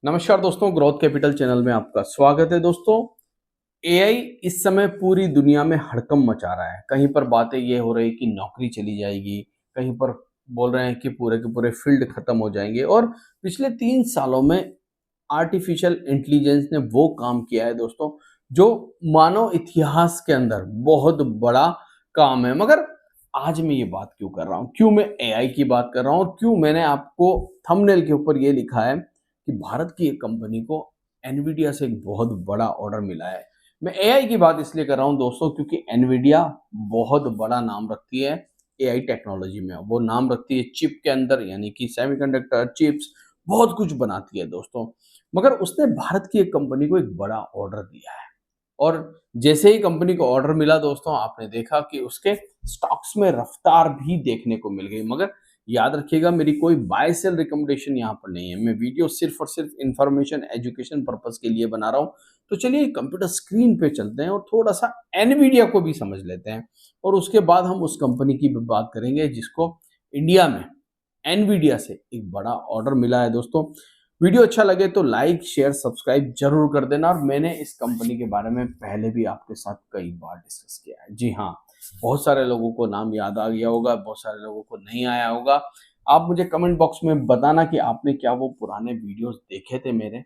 नमस्कार दोस्तों, growth capital channel में आपका स्वागत है। दोस्तों, एआई इस समय पूरी दुनिया में हड़कंप मचा रहा है। कहीं पर बातें ये हो रही कि नौकरी चली जाएगी, कहीं पर बोल रहे हैं कि पूरे के पूरे फील्ड खत्म हो जाएंगे। और पिछले 3 सालों में आर्टिफिशियल इंटेलिजेंस ने वो काम किया है दोस्तों, जो मानव इतिहास के अंदर बहुत बड़ा काम है। मगर आज मैं ये बात क्यों कर रहा हूँ, क्यों मैं एआई की बात कर रहा हूँ और क्यों मैंने आपको थंबनेल के ऊपर ये लिखा है कि भारत की एक कंपनी को एनवीडिया से एक बहुत बड़ा ऑर्डर मिला है। मैं एआई की बात इसलिए कर रहा हूं दोस्तों, क्योंकि एनवीडिया बहुत बड़ा नाम रखती है एआई टेक्नोलॉजी में। वो नाम रखती है चिप के अंदर, यानी कि सेमीकंडक्टर चिप्स, बहुत कुछ बनाती है दोस्तों। मगर उसने भारत की एक कंपनी को एक बड़ा ऑर्डर दिया है। और जैसे ही कंपनी को ऑर्डर मिला दोस्तों, आपने देखा कि उसके स्टॉक्स में रफ्तार भी देखने को मिल गई। मगर याद रखिएगा, मेरी कोई बाय सेल रिकमेंडेशन यहाँ पर नहीं है। मैं वीडियो सिर्फ और सिर्फ इंफॉर्मेशन एजुकेशन पर्पस के लिए बना रहा हूँ। तो चलिए कंप्यूटर स्क्रीन पे चलते हैं और थोड़ा सा एनवीडिया को भी समझ लेते हैं, और उसके बाद हम उस कंपनी की भी बात करेंगे जिसको इंडिया में एनवीडिया से एक बड़ा ऑर्डर मिला है दोस्तों। वीडियो अच्छा लगे तो लाइक शेयर सब्सक्राइब जरूर कर देना। और मैंने इस कंपनी के बारे में पहले भी आपके साथ कई बार डिस्कस किया है। जी हाँ, बहुत सारे लोगों को नाम याद आ गया होगा, बहुत सारे लोगों को नहीं आया होगा। आप मुझे कमेंट बॉक्स में बताना कि आपने क्या वो पुराने वीडियोस देखे थे मेरे,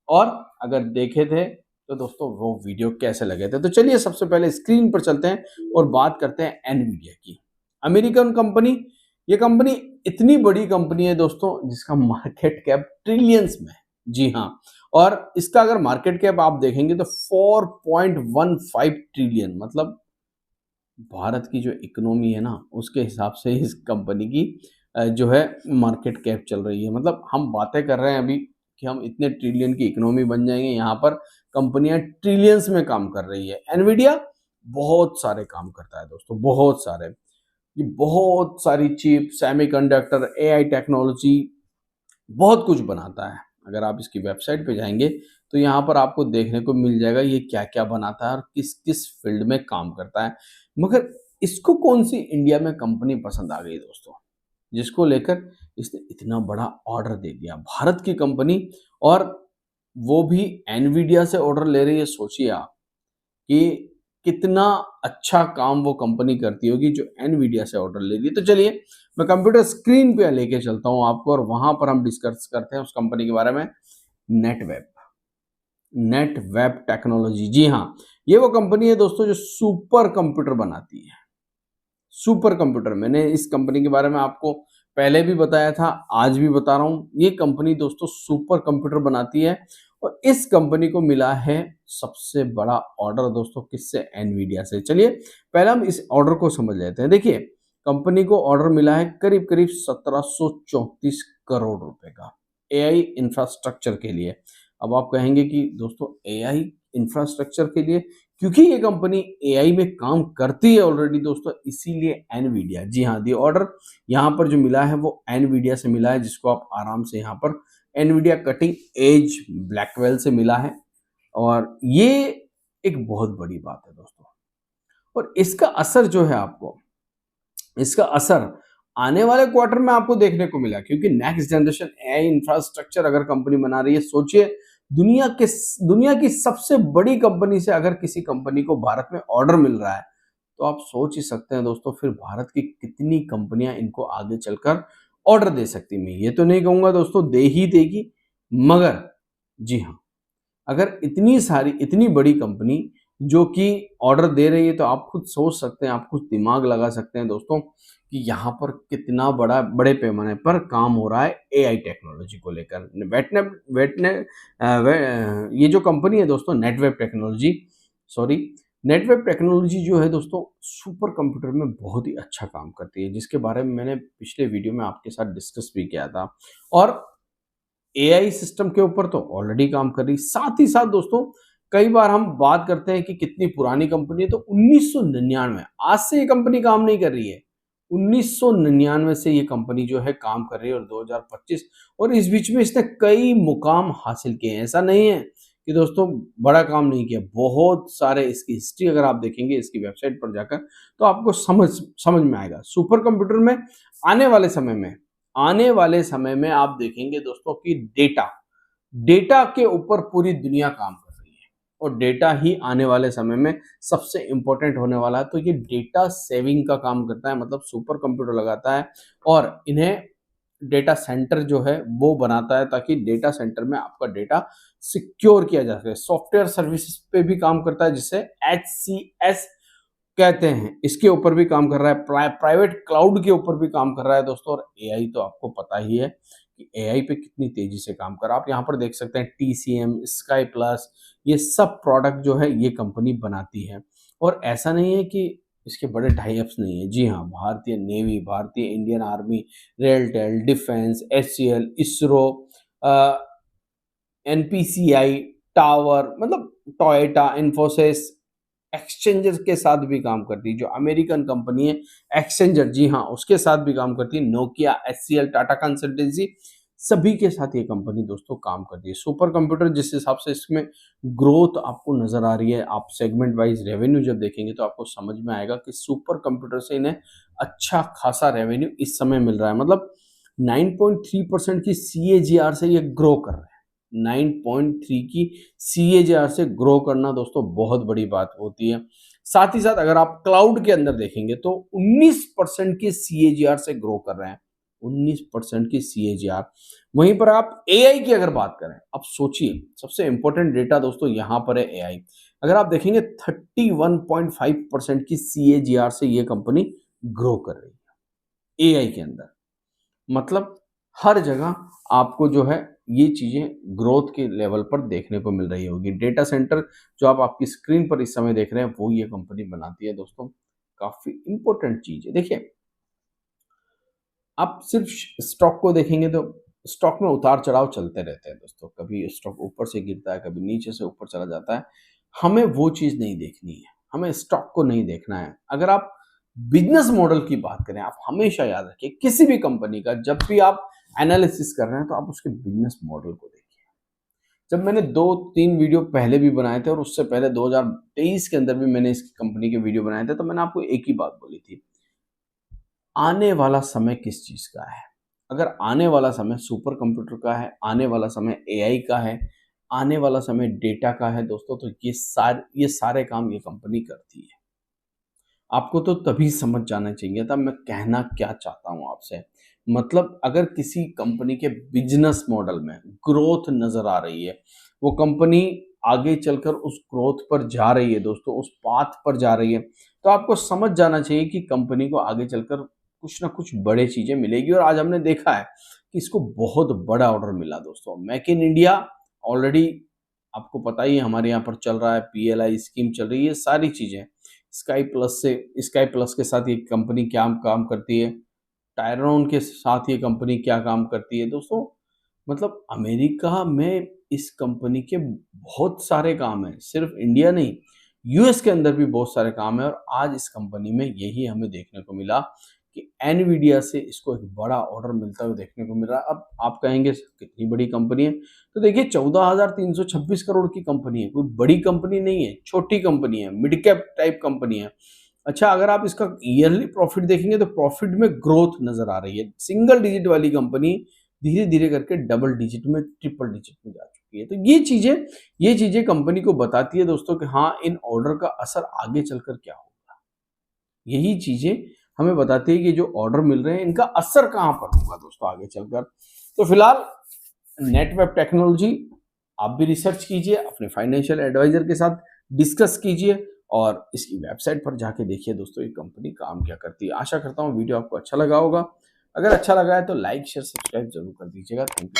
और अगर देखे थे तो दोस्तों वो वीडियो कैसे लगे थे। तो चलिए सबसे पहले स्क्रीन पर चलते हैं और बात करते हैं एनवीडिया की। अमेरिकन कंपनी, ये कंपनी इतनी बड़ी कंपनी है दोस्तों जिसका मार्केट कैप ट्रिलियंस में है। जी हाँ, और इसका अगर मार्केट कैप आप देखेंगे तो 4.15 ट्रिलियन, मतलब भारत की जो इकोनॉमी है ना, उसके हिसाब से इस कंपनी की जो है मार्केट कैप चल रही है। मतलब हम बातें कर रहे हैं अभी कि हम इतने ट्रिलियन की इकोनॉमी बन जाएंगे, यहाँ पर कंपनियां ट्रिलियंस में काम कर रही है। एनवीडिया बहुत सारे काम करता है दोस्तों, बहुत सारे। ये बहुत सारी चिप, सेमीकंडक्टर, एआई टेक्नोलॉजी, बहुत कुछ बनाता है। अगर आप इसकी वेबसाइट पे जाएंगे तो यहाँ पर आपको देखने को मिल जाएगा ये क्या क्या बनाता है और किस किस फील्ड में काम करता है। मगर इसको कौन सी इंडिया में कंपनी पसंद आ गई दोस्तों, जिसको लेकर इसने इतना बड़ा ऑर्डर दे दिया, भारत की कंपनी। और वो भी एनवीडिया से ऑर्डर ले रही है। सोचिए आप कि कितना अच्छा काम वो कंपनी करती होगी जो एनवीडिया से ऑर्डर ले रही है। तो चलिए मैं कंप्यूटर स्क्रीन पे लेके चलता हूं आपको, और वहां पर हम डिस्कस करते हैं उस कंपनी के बारे में। नेटवेब, नेटवेब टेक्नोलॉजी, जी हाँ, ये वो कंपनी है दोस्तों जो सुपर कंप्यूटर बनाती है। सुपर कंप्यूटर, मैंने इस कंपनी के बारे में आपको पहले भी बताया था, आज भी बता रहा हूं। ये कंपनी दोस्तों सुपर कंप्यूटर बनाती है, और इस कंपनी को मिला है सबसे बड़ा ऑर्डर दोस्तों, किससे? एनवीडिया से। चलिए पहले हम इस ऑर्डर को समझ लेते हैं। देखिए, कंपनी को ऑर्डर मिला है करीब करीब 1734 करोड़ रुपए का एआई इंफ्रास्ट्रक्चर के लिए। अब आप कहेंगे कि दोस्तों एआई इंफ्रास्ट्रक्चर के लिए, क्योंकि ये कंपनी एआई में काम करती है ऑलरेडी दोस्तों, इसीलिए एनवीडिया। जी हाँ, दी ऑर्डर यहाँ पर जो मिला है वो एनवीडिया से मिला है, जिसको आप आराम से यहाँ पर एनवीडिया कटिंग एज ब्लैकवेल से मिला है। और ये एक बहुत बड़ी बात है दोस्तों। और इसका असर जो है आपको, इसका असर आने वाले क्वार्टर में आपको देखने को मिला, क्योंकि नेक्स्ट जनरेशन एआई इंफ्रास्ट्रक्चर अगर कंपनी बना रही है, सोचिए दुनिया की सबसे बड़ी कंपनी से अगर किसी कंपनी को भारत में ऑर्डर मिल रहा है, तो आप सोच ही सकते हैं दोस्तों फिर भारत की कितनी कंपनियां इनको आगे चलकर ऑर्डर दे सकती। मैं ये तो नहीं कहूंगा दोस्तों दे ही देगी, मगर जी हाँ, अगर इतनी सारी इतनी बड़ी कंपनी जो कि ऑर्डर दे रही है, तो आप खुद सोच सकते हैं, आप खुद दिमाग लगा सकते हैं दोस्तों कि यहाँ पर कितना बड़े पैमाने पर काम हो रहा है एआई टेक्नोलॉजी को लेकर। ये जो कंपनी है दोस्तों Netweb technology, sorry, Netweb technology जो है दोस्तों सुपर कंप्यूटर में बहुत ही अच्छा काम करती है, जिसके बारे में मैंने पिछले वीडियो में आपके साथ डिस्कस भी किया था। और एआई सिस्टम के ऊपर तो ऑलरेडी काम कर रही, साथ ही साथ दोस्तों कई बार हम बात करते हैं कि कितनी पुरानी कंपनी है, तो 1999, आज से ये कंपनी काम नहीं कर रही है, 1999 से ये कंपनी जो है काम कर रही है, और 2025, और इस बीच में इसने कई मुकाम हासिल किए हैं। ऐसा नहीं है कि दोस्तों बड़ा काम नहीं किया, बहुत सारे, इसकी हिस्ट्री अगर आप देखेंगे इसकी वेबसाइट पर जाकर तो आपको समझ में आएगा। सुपर कंप्यूटर में आने वाले समय में आप देखेंगे दोस्तों कि डेटा डेटा के ऊपर पूरी दुनिया काम कर रही है और डेटा ही आने वाले समय में सबसे इंपॉर्टेंट होने वाला है। तो ये डेटा सेविंग का काम करता है, मतलब सुपर कंप्यूटर लगाता है और इन्हें डेटा सेंटर जो है वो बनाता है ताकि डेटा सेंटर में आपका डेटा सिक्योर किया जा सके। सॉफ्टवेयर सर्विसेज पे भी काम करता है जिसे HCS कहते हैं, इसके ऊपर भी काम कर रहा है, प्राइवेट क्लाउड के ऊपर भी काम कर रहा है दोस्तों। और एआई तो आपको पता ही है कि एआई पे कितनी तेजी से काम कर रहा है। आप यहाँ पर देख सकते हैं TCM, स्काई प्लस, ये सब प्रोडक्ट जो है ये कंपनी बनाती है। और ऐसा नहीं है कि इसके बड़े टाई अप्स नहीं है, जी हाँ, भारतीय नेवी, भारतीय Indian army, RailTel, defence, HCL, ISRO, NPCI, tower, मतलब टोयोटा, इन्फोसिस, एक्सचेंजर के साथ भी काम करती है। जो अमेरिकन कंपनी है एक्सचेंजर, जी हाँ, उसके साथ भी काम करती है। नोकिया, HCL, टाटा कंसल्टेंसी, सभी के साथ ये कंपनी दोस्तों काम करती है। सुपर कंप्यूटर जिस हिसाब से इसमें ग्रोथ आपको नजर आ रही है, आप सेगमेंट वाइज रेवेन्यू जब देखेंगे तो आपको समझ में आएगा कि सुपर कंप्यूटर से इन्हें अच्छा खासा रेवेन्यू इस समय मिल रहा है। मतलब 9.3% की CAGR से ये ग्रो कर रहे हैं। 9.3 की CAGR से ग्रो करना दोस्तों बहुत बड़ी बात होती है। साथ ही साथ अगर आप क्लाउड के अंदर देखेंगे तो 19% की CAGR से ग्रो कर रहे हैं। 19% की CAGR। वहीं पर आप AI की अगर बात करें, आप सोचिए, सबसे इंपॉर्टेंट डेटा दोस्तों यहां पर है AI। अगर आप देखेंगे 31.5% की CAGR से ये कंपनी ग्रो कर रही है AI के अंदर। मतलब हर जगह आपको जो है ये चीजें ग्रोथ के लेवल पर देखने को मिल रही होगी। डेटा सेंटर जो आप आपकी स्क्रीन पर इस समय देख रहे हैं वो ये कंपनी बनाती है दोस्तों। काफी इंपॉर्टेंट चीज है। देखिए, आप सिर्फ स्टॉक को देखेंगे तो स्टॉक में उतार चढ़ाव चलते रहते हैं दोस्तों। कभी स्टॉक ऊपर से गिरता है, कभी नीचे से ऊपर चला जाता है। हमें वो चीज नहीं देखनी है, हमें स्टॉक को नहीं देखना है। अगर आप बिजनेस मॉडल की बात करें, आप हमेशा याद रखिए किसी भी कंपनी का जब भी आप एनालिसिस कर रहे हैं तो आप उसके बिजनेस मॉडल को देखिए। जब मैंने 2-3 वीडियो पहले भी बनाए थे और उससे पहले 2023 के अंदर भी मैंने इस कंपनी के वीडियो बनाए थे, तो मैंने आपको एक ही बात बोली थी, आने वाला समय किस चीज का है। अगर आने वाला समय सुपर कंप्यूटर का है, आने वाला समय AI का है, आने वाला समय डेटा का है दोस्तों, तो ये सारे काम ये कंपनी करती है। आपको तो तभी समझ जाना चाहिए था मैं कहना क्या चाहता हूं आपसे। मतलब अगर किसी कंपनी के बिजनेस मॉडल में ग्रोथ नजर आ रही है, वो कंपनी आगे चलकर उस ग्रोथ पर जा रही है दोस्तों, उस पाथ पर जा रही है, तो आपको समझ जाना चाहिए कि कंपनी को आगे चलकर कुछ ना कुछ बड़े चीजें मिलेगी। और आज हमने देखा है कि इसको बहुत बड़ा ऑर्डर मिला दोस्तों। मेक इन इंडिया ऑलरेडी आपको पता ही है हमारे यहाँ पर चल रहा है, PLI स्कीम चल रही है, सारी चीजें। स्काई प्लस के साथ ये कंपनी क्या काम करती है, टायरॉन के साथ ये कंपनी क्या काम करती है दोस्तों। मतलब अमेरिका में इस कंपनी के बहुत सारे काम हैं, सिर्फ इंडिया नहीं, US के अंदर भी बहुत सारे काम है। और आज इस कंपनी में यही हमें देखने को मिला कि एनवीडिया से इसको एक बड़ा ऑर्डर मिलता हुआ देखने को मिल रहा है। अब आप कहेंगे कितनी बड़ी कंपनी है, तो देखिए 14,326 करोड़ की कंपनी है, कोई बड़ी कंपनी नहीं है, छोटी कंपनी है, मिड कैप टाइप कंपनी है। अच्छा, अगर आप इसका ईयरली प्रॉफिट देखेंगे तो प्रॉफिट में ग्रोथ नजर आ रही है। सिंगल डिजिट वाली कंपनी धीरे धीरे करके डबल डिजिट में, ट्रिपल डिजिट में जा चुकी है। तो ये चीजें कंपनी को बताती है दोस्तों कि हाँ, इन ऑर्डर का असर आगे चलकर क्या होगा। यही चीजें हमें बताती है कि जो ऑर्डर मिल रहे हैं इनका असर कहां पर होगा दोस्तों आगे चलकर। तो फिलहाल नेटवेब टेक्नोलॉजी, आप भी रिसर्च कीजिए, अपने फाइनेंशियल एडवाइजर के साथ डिस्कस कीजिए और इसकी वेबसाइट पर जाके देखिए दोस्तों ये कंपनी काम क्या करती है। आशा करता हूँ वीडियो आपको अच्छा लगा होगा। अगर अच्छा लगा है तो लाइक शेयर सब्सक्राइब जरूर कर दीजिएगा। Thank you.